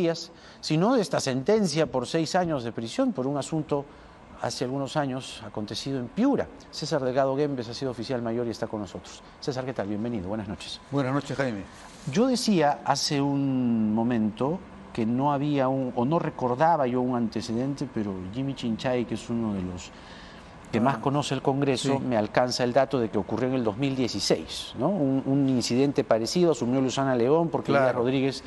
días, sino de esta sentencia por 6 años de prisión por un asunto hace algunos años acontecido en Piura. César Delgado Guembes ha sido oficial mayor y está con nosotros. César, ¿qué tal? Bienvenido, buenas noches. Buenas noches, Jaime. Yo decía hace un momento que no había o no recordaba yo un antecedente, pero Jimmy Chinchay, que es uno de los que más conoce el Congreso, me alcanza el dato de que ocurrió en el 2016, ¿no? Un incidente parecido, asumió Luciana León porque Elías Rodríguez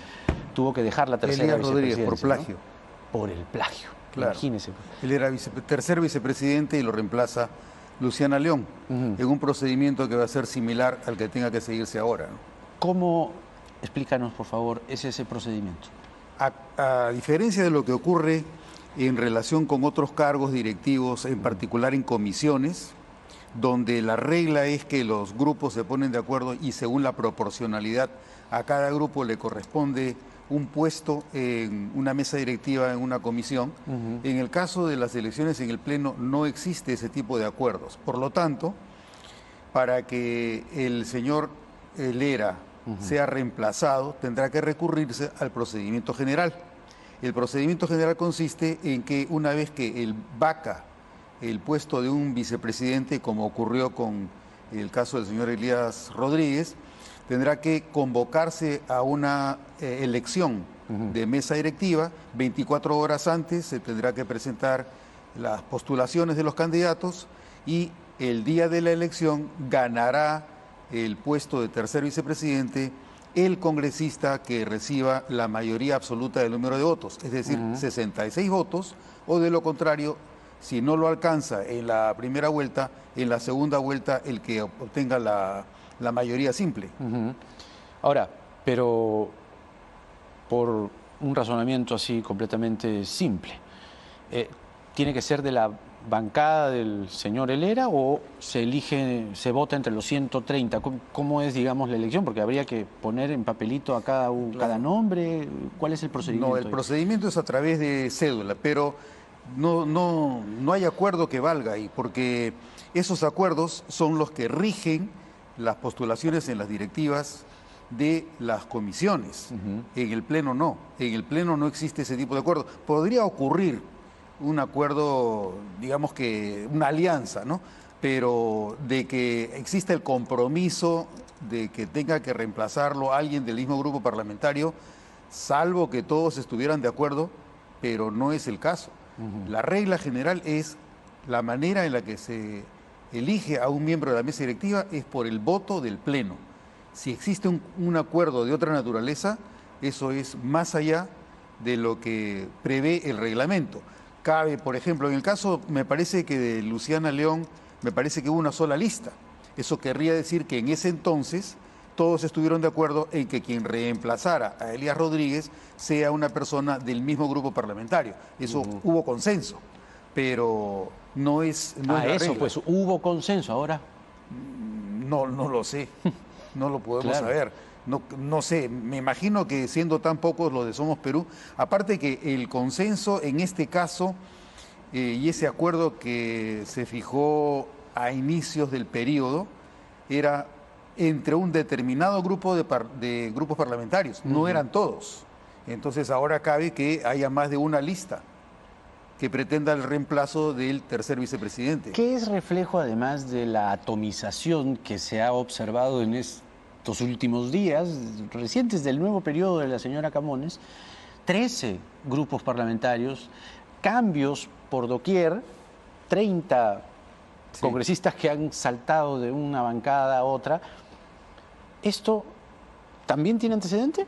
tuvo que dejar la tercera vicepresidencia. Por plagio. ¿No? Por el plagio, claro. Imagínese. Él era tercer vicepresidente y lo reemplaza Luciana León, en un procedimiento que va a ser similar al que tenga que seguirse ahora, ¿no? ¿Cómo, explícanos por favor, es ese procedimiento? A diferencia de lo que ocurre en relación con otros cargos directivos, en particular en comisiones, donde la regla es que los grupos se ponen de acuerdo y según la proporcionalidad a cada grupo le corresponde un puesto en una mesa directiva en una comisión. En el caso de las elecciones en el Pleno no existe ese tipo de acuerdos. Por lo tanto, para que el señor Lera sea reemplazado, tendrá que recurrirse al procedimiento general. El procedimiento general consiste en que una vez que él vaca el puesto de un vicepresidente, como ocurrió con el caso del señor Elías Rodríguez, tendrá que convocarse a una elección de mesa directiva. 24 horas antes se tendrá que presentar las postulaciones de los candidatos y el día de la elección ganará el puesto de tercer vicepresidente el congresista que reciba la mayoría absoluta del número de votos, es decir, 66 votos, o de lo contrario, si no lo alcanza en la primera vuelta, en la segunda vuelta el que obtenga la mayoría simple. Ahora, pero por un razonamiento así completamente simple, ¿tiene que ser de la bancada del señor Helera o se vota entre los 130? ¿Cómo es, digamos, la elección? Porque habría que poner en papelito a cada nombre. ¿Cuál es el procedimiento? No, el procedimiento es a través de cédula, pero no hay acuerdo que valga ahí, porque esos acuerdos son los que rigen las postulaciones en las directivas de las comisiones. En el Pleno no. En el Pleno no existe ese tipo de acuerdo. Podría ocurrir un acuerdo, digamos que una alianza, ¿no? Pero de que exista el compromiso de que tenga que reemplazarlo alguien del mismo grupo parlamentario, salvo que todos estuvieran de acuerdo, pero no es el caso. La regla general es la manera en la que se elige a un miembro de la mesa directiva es por el voto del Pleno. Si existe un acuerdo de otra naturaleza, eso es más allá de lo que prevé el reglamento. Cabe, por ejemplo, en el caso, me parece que de Luciana León, me parece que hubo una sola lista. Eso querría decir que en ese entonces todos estuvieron de acuerdo en que quien reemplazara a Elías Rodríguez sea una persona del mismo grupo parlamentario. Eso hubo consenso, pero no es la eso, regla. pues hubo consenso. Ahora no lo sé, no lo podemos saber. No sé, me imagino que siendo tan pocos los de Somos Perú, aparte que el consenso en este caso y ese acuerdo que se fijó a inicios del periodo era entre un determinado grupo de grupos parlamentarios, no eran todos. Entonces ahora cabe que haya más de una lista que pretenda el reemplazo del tercer vicepresidente. ¿Qué es reflejo además de la atomización que se ha observado en estos últimos días recientes del nuevo periodo de la señora Camones? 13 grupos parlamentarios, cambios por doquier, 30 congresistas que han saltado de una bancada a otra. ¿Esto también tiene antecedente?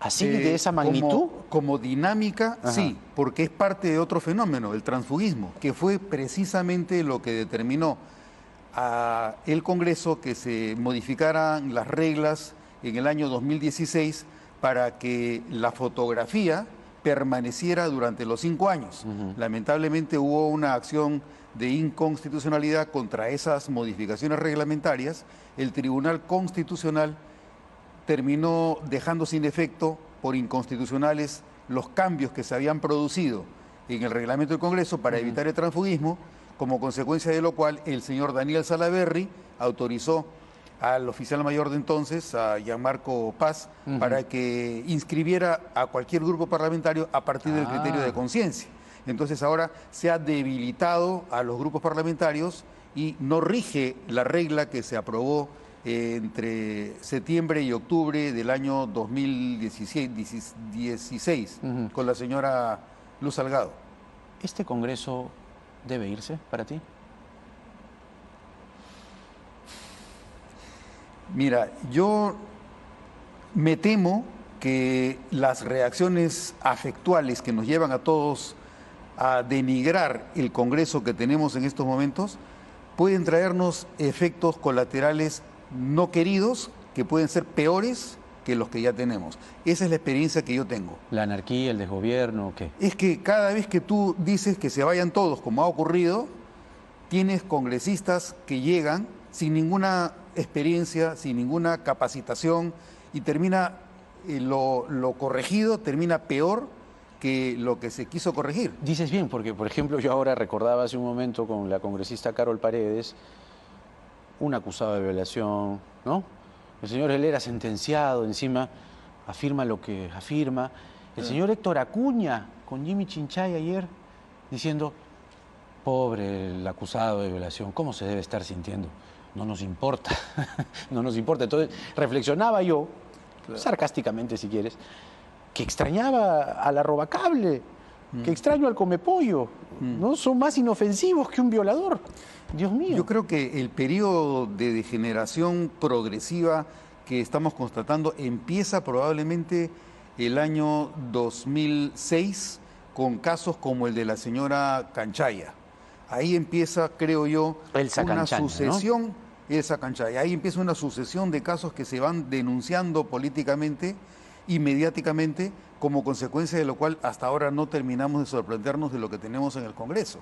¿Así de esa magnitud? Como dinámica, sí, porque es parte de otro fenómeno, el transfugismo, que fue precisamente lo que determinó a el Congreso que se modificaran las reglas en el año 2016 para que la fotografía permaneciera durante los 5 años. Lamentablemente hubo una acción de inconstitucionalidad contra esas modificaciones reglamentarias. El Tribunal Constitucional terminó dejando sin efecto por inconstitucionales los cambios que se habían producido en el reglamento del Congreso para evitar el transfugismo, como consecuencia de lo cual el señor Daniel Salaverry autorizó al oficial mayor de entonces, a Gianmarco Paz, para que inscribiera a cualquier grupo parlamentario a partir del criterio de conciencia. Entonces ahora se ha debilitado a los grupos parlamentarios y no rige la regla que se aprobó entre septiembre y octubre del año 2016 con la señora Luz Salgado. ¿Este Congreso debe irse para ti? Mira, yo me temo que las reacciones afectuales que nos llevan a todos a denigrar el Congreso que tenemos en estos momentos pueden traernos efectos colaterales no queridos que pueden ser peores que los que ya tenemos. Esa es la experiencia que yo tengo. ¿La anarquía, el desgobierno o qué? Es que cada vez que tú dices que se vayan todos, como ha ocurrido, tienes congresistas que llegan sin ninguna experiencia, sin ninguna capacitación y termina lo corregido, termina peor que lo que se quiso corregir. Dices bien, porque por ejemplo yo ahora recordaba hace un momento con la congresista Carol Paredes, un acusado de violación, ¿no? El señor Helera sentenciado, encima afirma lo que afirma. El señor Héctor Acuña con Jimmy Chinchay ayer diciendo, pobre el acusado de violación, ¿cómo se debe estar sintiendo? No nos importa, no nos importa. Entonces reflexionaba yo, sarcásticamente si quieres, que extrañaba a la robacable, que extraño al comepollo, ¿no? Son más inofensivos que un violador. Dios mío. Yo creo que el periodo de degeneración progresiva que estamos constatando empieza probablemente el año 2006 con casos como el de la señora Canchaya. Ahí empieza, creo yo, una sucesión, ¿no? Elsa Canchaya. Ahí empieza una sucesión de casos que se van denunciando políticamente y mediáticamente, como consecuencia de lo cual hasta ahora no terminamos de sorprendernos de lo que tenemos en el Congreso.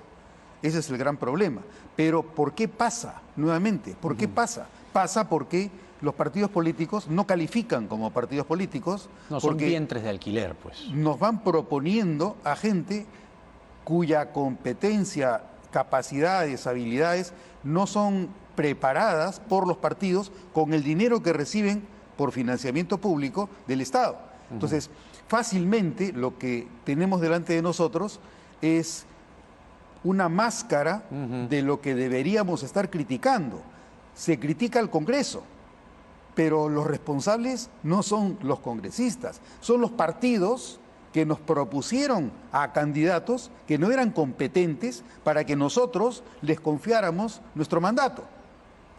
Ese es el gran problema. Pero ¿por qué pasa nuevamente? ¿Por qué pasa? Pasa porque los partidos políticos no califican como partidos políticos. No, son vientres de alquiler, pues. Nos van proponiendo a gente cuya competencia, capacidades, habilidades no son preparadas por los partidos con el dinero que reciben por financiamiento público del Estado. Entonces, fácilmente lo que tenemos delante de nosotros es una máscara de lo que deberíamos estar criticando. Se critica al Congreso, pero los responsables no son los congresistas, son los partidos que nos propusieron a candidatos que no eran competentes para que nosotros les confiáramos nuestro mandato.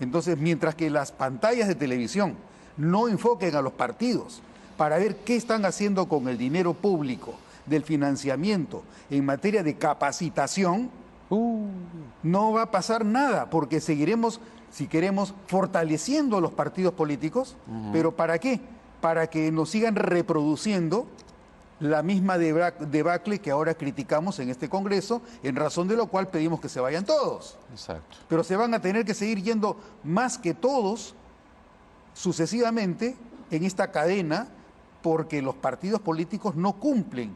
Entonces, mientras que las pantallas de televisión no enfoquen a los partidos para ver qué están haciendo con el dinero público del financiamiento en materia de capacitación, no va a pasar nada, porque seguiremos, si queremos, fortaleciendo a los partidos políticos, pero ¿para qué? Para que nos sigan reproduciendo la misma debacle que ahora criticamos en este Congreso, en razón de lo cual pedimos que se vayan todos. Exacto. Pero se van a tener que seguir yendo más que todos sucesivamente en esta cadena, porque los partidos políticos no cumplen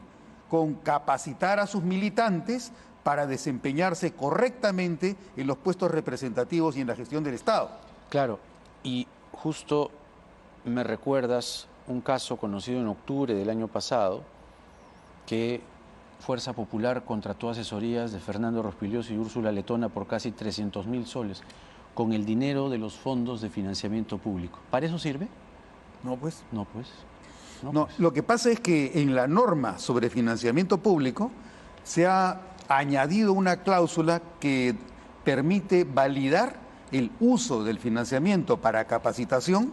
con capacitar a sus militantes para desempeñarse correctamente en los puestos representativos y en la gestión del Estado. Claro, y justo me recuerdas un caso conocido en octubre del año pasado, que Fuerza Popular contrató asesorías de Fernando Rospigliosi y Úrsula Letona por casi 300.000 soles, con el dinero de los fondos de financiamiento público. ¿Para eso sirve? No, pues. No, pues. No, lo que pasa es que en la norma sobre financiamiento público se ha añadido una cláusula que permite validar el uso del financiamiento para capacitación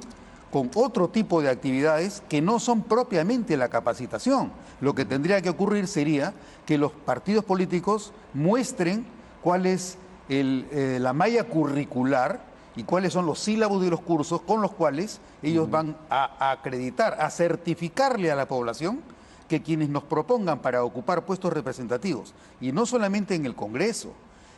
con otro tipo de actividades que no son propiamente la capacitación. Lo que tendría que ocurrir sería que los partidos políticos muestren cuál es la malla curricular y cuáles son los sílabos de los cursos con los cuales ellos van a acreditar, a certificarle a la población que quienes nos propongan para ocupar puestos representativos, y no solamente en el Congreso,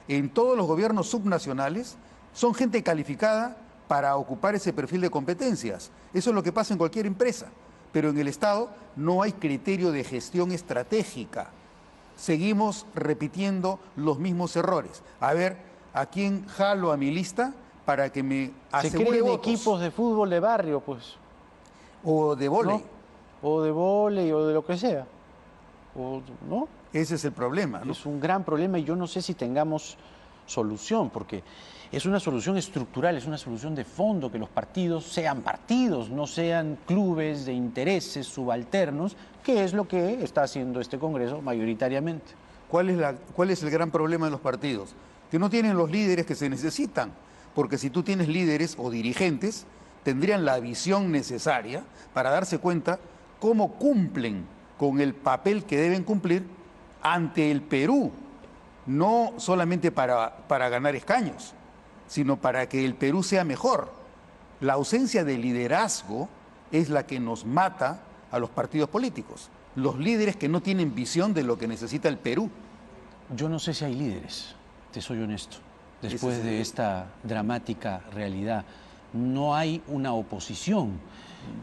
en todos los gobiernos subnacionales, son gente calificada para ocupar ese perfil de competencias. Eso es lo que pasa en cualquier empresa, pero en el Estado no hay criterio de gestión estratégica. Seguimos repitiendo los mismos errores. A ver, ¿a quién jalo a mi lista para que me Se asegure creen votos. equipos de fútbol de barrio, pues. O de vóley. ¿No? O de vóley o de lo que sea. ¿No? Ese es el problema, ¿no? Es un gran problema y yo no sé si tengamos solución, porque es una solución estructural, es una solución de fondo, que los partidos, no sean clubes de intereses subalternos, que es lo que está haciendo este Congreso mayoritariamente. ¿Cuál es el gran problema de los partidos? Que no tienen los líderes que se necesitan, porque si tú tienes líderes o dirigentes, tendrían la visión necesaria para darse cuenta cómo cumplen con el papel que deben cumplir ante el Perú, no solamente para ganar escaños, sino para que el Perú sea mejor. La ausencia de liderazgo es la que nos mata a los partidos políticos, los líderes que no tienen visión de lo que necesita el Perú. Yo no sé si hay líderes, te soy honesto, después de esta dramática realidad. No hay una oposición.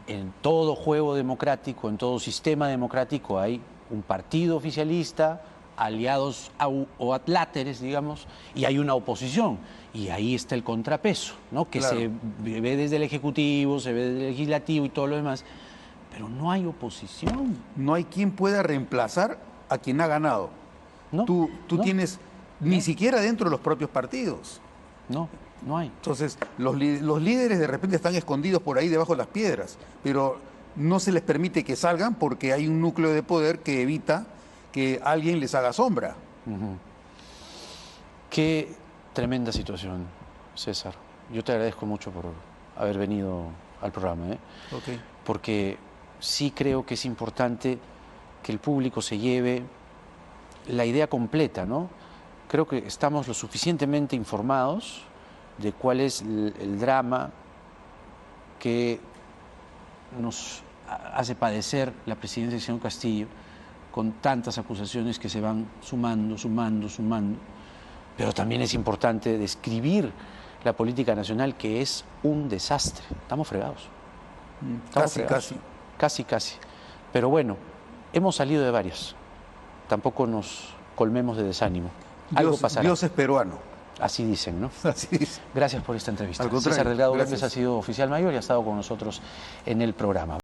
En todo juego democrático, en todo sistema democrático hay un partido oficialista, aliados o atláteres, digamos, y hay una oposición. Y ahí está el contrapeso, ¿no? Que Claro. se ve desde el Ejecutivo, se ve desde el Legislativo y todo lo demás. Pero no hay oposición. No hay quien pueda reemplazar a quien ha ganado. ¿No? Tú ¿No? tienes, ni siquiera dentro de los propios partidos. No hay. Entonces, los líderes de repente están escondidos por ahí debajo de las piedras, pero no se les permite que salgan porque hay un núcleo de poder que evita que alguien les haga sombra. Qué tremenda situación, César. Yo te agradezco mucho por haber venido al programa, ¿eh? Okay. Porque sí creo que es importante que el público se lleve la idea completa, ¿no? Creo que estamos lo suficientemente informados de cuál es el drama que nos hace padecer la presidencia del señor Castillo, con tantas acusaciones que se van sumando. Pero también es importante describir la política nacional, que es un desastre. Estamos fregados. Casi. Pero bueno, hemos salido de varias. Tampoco nos colmemos de desánimo. Algo pasará. Dios es peruano. Así dicen, ¿no? Así dice. Gracias por esta entrevista. Al contrario, César Delgado gracias. López ha sido oficial mayor y ha estado con nosotros en el programa.